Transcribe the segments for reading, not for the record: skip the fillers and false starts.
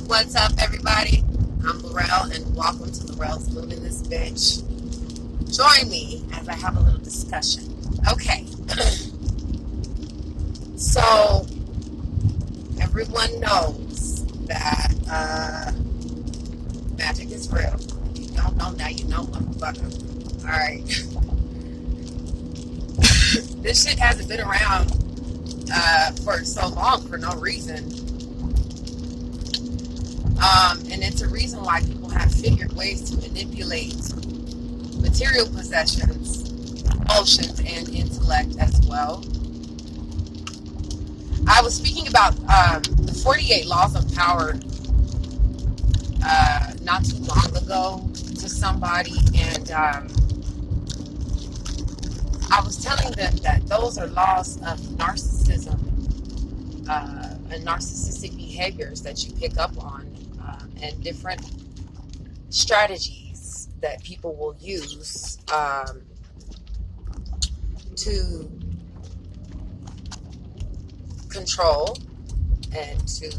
What's up, everybody? I'm Laurel, and welcome to Laurel's Moving This Bitch. Join me as I have a little discussion. Okay. So, everyone knows that magic is real. If you don't know, now you know, motherfucker. Alright. This shit hasn't been around for so long for no reason. And it's a reason why people have figured ways to manipulate material possessions, emotions, and intellect as well. I was speaking about the 48 Laws of Power not too long ago to somebody, and I was telling them that those are laws of narcissism and narcissistic behaviors that you pick up on, and different strategies that people will use to control and to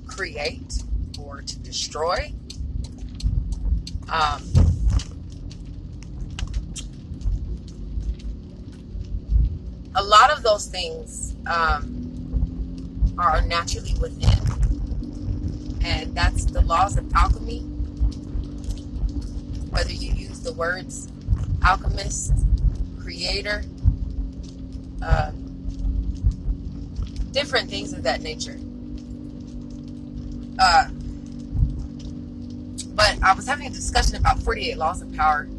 create or to destroy. A lot of those things are naturally within, and that's the laws of alchemy. Whether you use the words alchemist, creator, different things of that nature. But I was having a discussion about 48 Laws of Power.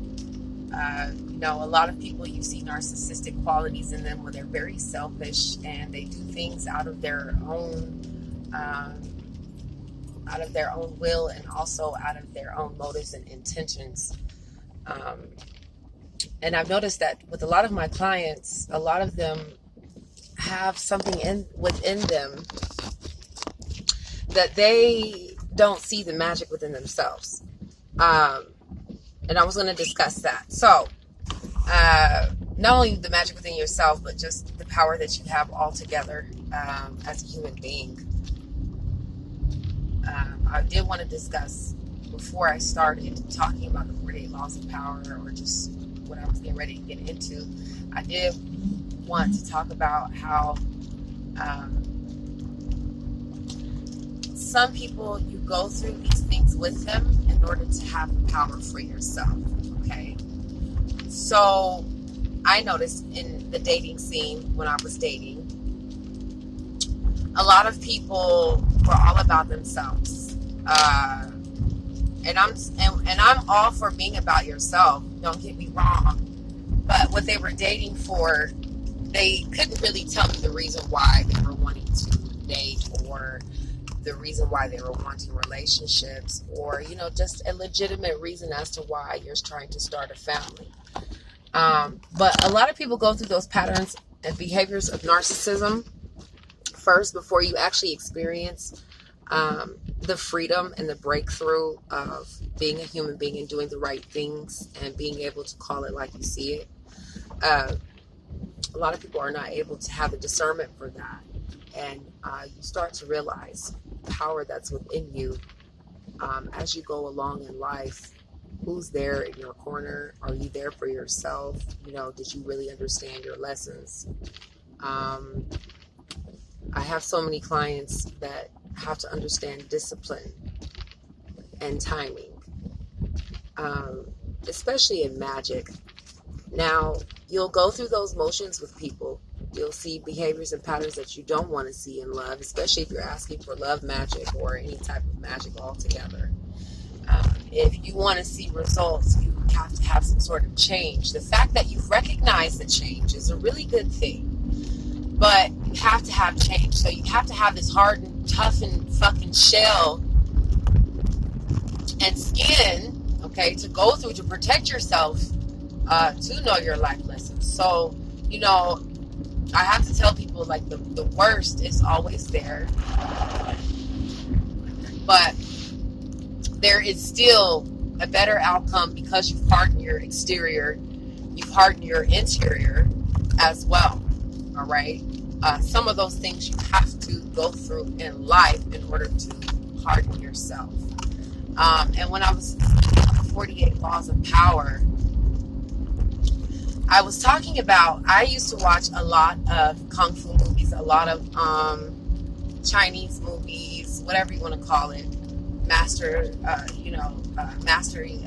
A lot of people, you see narcissistic qualities in them where they're very selfish and they do things out of their own will, and also out of their own motives and intentions. And I've noticed that with a lot of my clients, a lot of them have something within them that they don't see the magic within themselves. And I was going to discuss that. So, not only the magic within yourself, but just the power that you have altogether as a human being. I did want to discuss, before I started talking about the 48 Laws of Power, or just what I was getting ready to get into, I did want to talk about how some people, you go through these things with them in order to have the power for yourself. Okay, so I noticed in the dating scene, when I was dating, a lot of people were all about themselves, and I'm all for being about yourself, don't get me wrong, but what they were dating for, they couldn't really tell me the reason why they were wanting to date, or the reason why they were wanting relationships, or just a legitimate reason as to why you're trying to start a family. But a lot of people go through those patterns and behaviors of narcissism first before you actually experience the freedom and the breakthrough of being a human being and doing the right things and being able to call it like you see it. A lot of people are not able to have the discernment for that, and you start to realize the power that's within you as you go along in life. Who's there in your corner? Are you there for yourself? Did you really understand your lessons? I have so many clients that have to understand discipline and timing, especially in magic. Now, you'll go through those motions with people. You'll see behaviors and patterns that you don't want to see in love, especially if you're asking for love magic or any type of magic altogether. If you want to see results, you have to have some sort of change. The fact that you've recognized the change is a really good thing, but you have to have change. So you have to have this hard and tough and fucking shell and skin, okay, to go through to protect yourself, to know your life lessons. So, I have to tell people, like, the worst is always there, but there is still a better outcome because you've hardened your exterior, you've hardened your interior as well. All right. some of those things you have to go through in life in order to harden yourself. And when I was speaking of the 48 laws of power, I was talking about, I used to watch a lot of Kung Fu movies, a lot of Chinese movies, whatever you want to call it, mastery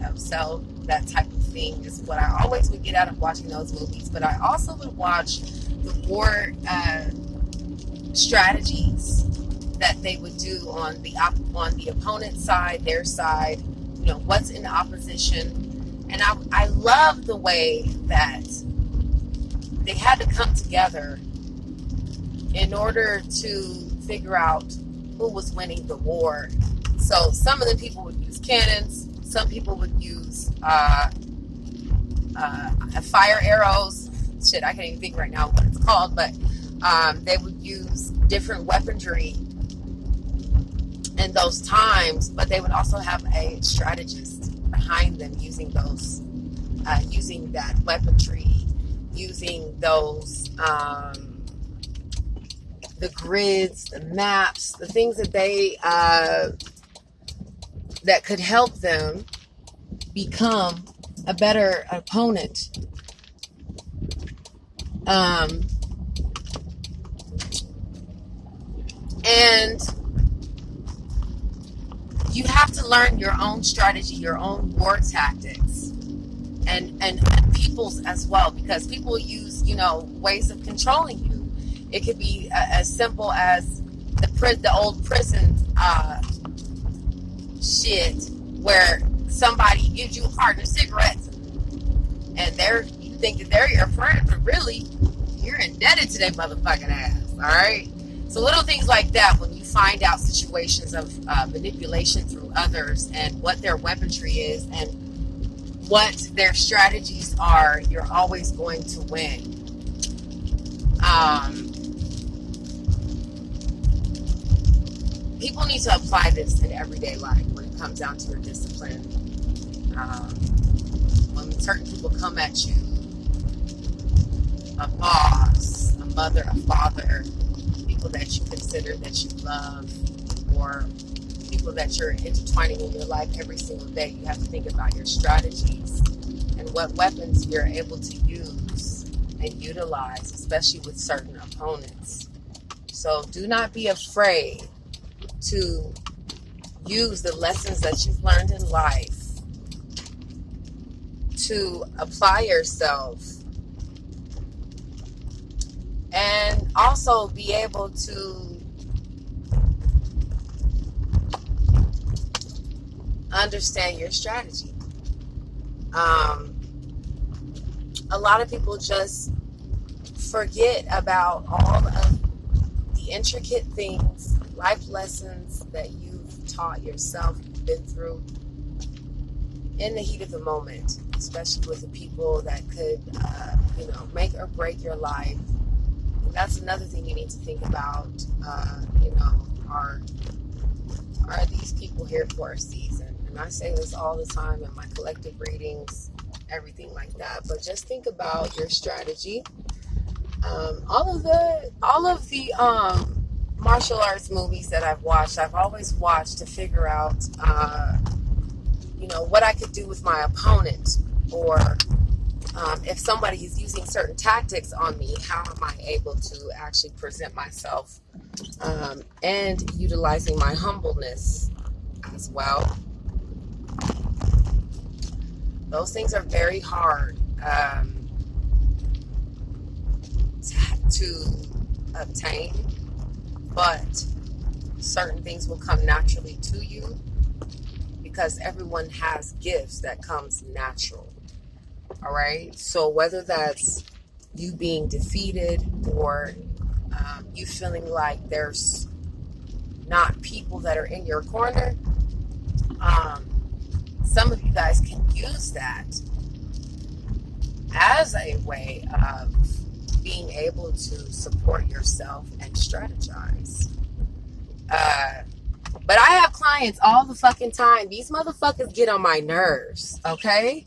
of self, that type of thing is what I always would get out of watching those movies. But I also would watch the war strategies that they would do on the opponent's side, their side, what's in the opposition. And I love the way that they had to come together in order to figure out who was winning the war. So some of the people would use cannons, some people would use fire arrows. Shit, I can't even think right now what it's called, but they would use different weaponry in those times, but they would also have a strategist behind them using those, using that weaponry, using those, the grids, the maps, the things that they, that could help them become a better opponent. And you have to learn your own strategy, your own war tactics, and people's as well, because people use, ways of controlling you. It could be as simple as the old prison shit, where somebody gives you a carton of cigarettes, and you think that they're your friend, but really you're indebted to their motherfucking ass. All right. So little things like that, when you find out situations of manipulation through others and what their weaponry is and what their strategies are, you're always going to win. People need to apply this in everyday life when it comes down to your discipline. When certain people come at you, a boss, a mother, a father, people that you consider that you love, or people that you're intertwining in your life every single day, you have to think about your strategies and what weapons you're able to use and utilize, especially with certain opponents. So do not be afraid to use the lessons that you've learned in life to apply yourself, and also be able to understand your strategy. A lot of people just forget about all of the intricate things, life lessons that you've taught yourself, you've been through in the heat of the moment, especially with the people that could, make or break your life. And that's another thing you need to think about. Are these people here for a season? And I say this all the time in my collective readings, everything like that. But just think about your strategy. All of the martial arts movies that I've watched, I've always watched to figure out, what I could do with my opponent, or if somebody is using certain tactics on me, how am I able to actually present myself, and utilizing my humbleness as well. Those things are very hard to obtain, but certain things will come naturally to you because everyone has gifts that comes natural. All right. So whether that's you being defeated, or you feeling like there's not people that are in your corner, some of you guys can use that as a way of being able to support yourself and strategize. But I have clients all the fucking time. These motherfuckers get on my nerves, okay?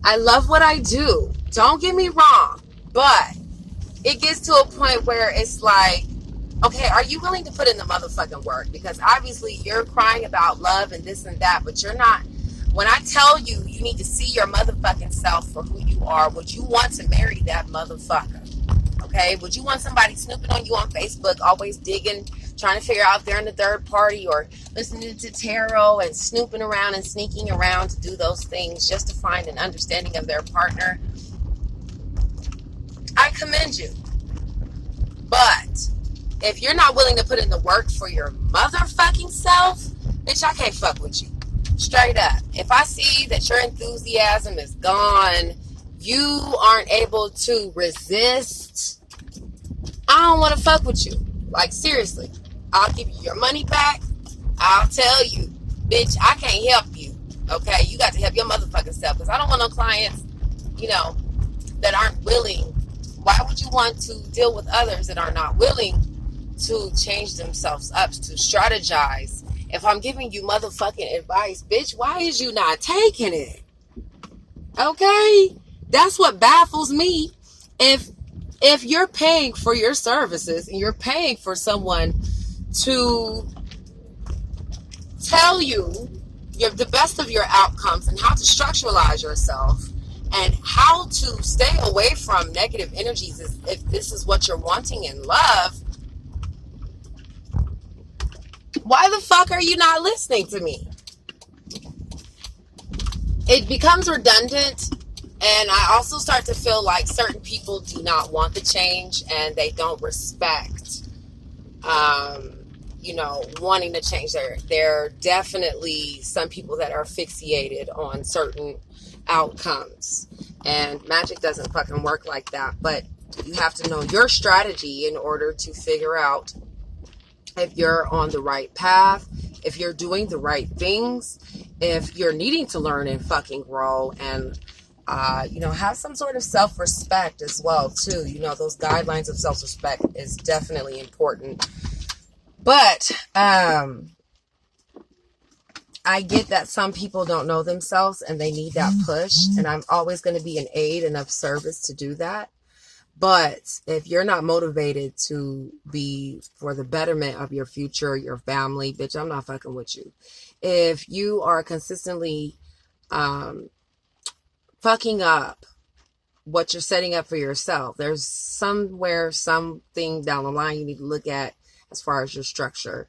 I love what I do. Don't get me wrong. But it gets to a point where it's like, okay, are you willing to put in the motherfucking work? Because obviously you're crying about love and this and that, but you're not. When I tell you, you need to see your motherfucking self for who you are. Would you want to marry that motherfucker? Okay? Would you want somebody snooping on you on Facebook, always digging, trying to figure out if they're in the third party, or listening to tarot and snooping around and sneaking around to do those things just to find an understanding of their partner? I commend you. But if you're not willing to put in the work for your motherfucking self, bitch, I can't fuck with you. Straight up. If I see that your enthusiasm is gone, you aren't able to resist, I don't want to fuck with you. Like, seriously. I'll give you your money back. I'll tell you, bitch, I can't help you. Okay? You got to help your motherfucking self. Because I don't want no clients, that aren't willing. Why would you want to deal with others that are not willing to change themselves up, to strategize? If I'm giving you motherfucking advice, bitch, why is you not taking it? Okay? That's what baffles me. If you're paying for your services and you're paying for someone to tell you the best of your outcomes and how to structuralize yourself and how to stay away from negative energies, if this is what you're wanting in love, why the fuck are you not listening to me? It becomes redundant, and I also start to feel like certain people do not want the change and they don't respect wanting to change. There are definitely some people that are fixated on certain outcomes, and magic doesn't fucking work like that. But you have to know your strategy in order to figure out if you're on the right path, if you're doing the right things, if you're needing to learn and fucking grow, and have some sort of self-respect as well too. Those guidelines of self-respect is definitely important. But I get that some people don't know themselves and they need that push, and I'm always going to be an aid and of service to do that. But if you're not motivated to be for the betterment of your future, your family, bitch, I'm not fucking with you. If you are consistently fucking up what you're setting up for yourself, there's something down the line you need to look at as far as your structure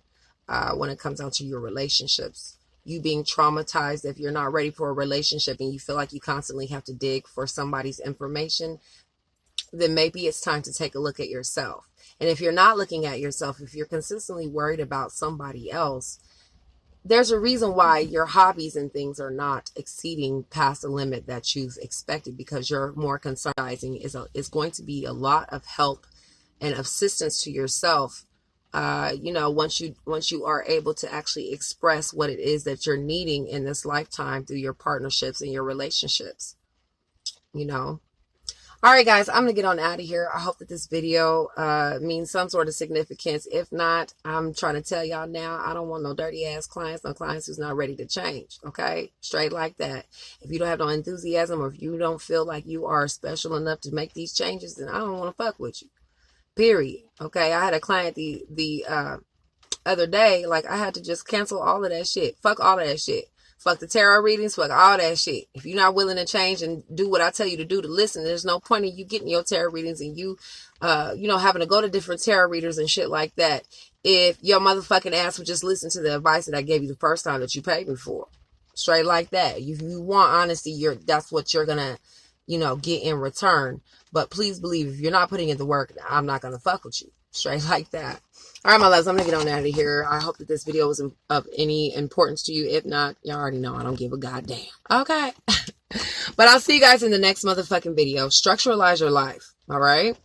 when it comes down to your relationships. You being traumatized, if you're not ready for a relationship and you feel like you constantly have to dig for somebody's information, then maybe it's time to take a look at yourself. And if you're not looking at yourself, if you're consistently worried about somebody else, there's a reason why your hobbies and things are not exceeding past the limit that you've expected, because you're more concerned. Is going to be a lot of help and assistance to yourself. Once you are able to actually express what it is that you're needing in this lifetime through your partnerships and your relationships. All right, guys, I'm going to get on out of here. I hope that this video means some sort of significance. If not, I'm trying to tell y'all now, I don't want no dirty ass clients, no clients who's not ready to change. Okay? Straight like that. If you don't have no enthusiasm, or if you don't feel like you are special enough to make these changes, then I don't want to fuck with you. Period. Okay? I had a client the other day, like, I had to just cancel all of that shit. Fuck all of that shit. Fuck the tarot readings, fuck all that shit. If you're not willing to change and do what I tell you to do to listen, there's no point in you getting your tarot readings and you having to go to different tarot readers and shit like that if your motherfucking ass would just listen to the advice that I gave you the first time that you paid me for. Straight like that. If you want honesty, that's what you're gonna, get in return. But please believe, if you're not putting in the work, I'm not gonna fuck with you. Straight like that. All right, my loves, I'm going to get on out of here. I hope that this video was of any importance to you. If not, you already know I don't give a goddamn. Okay. But I'll see you guys in the next motherfucking video. Structuralize your life. All right?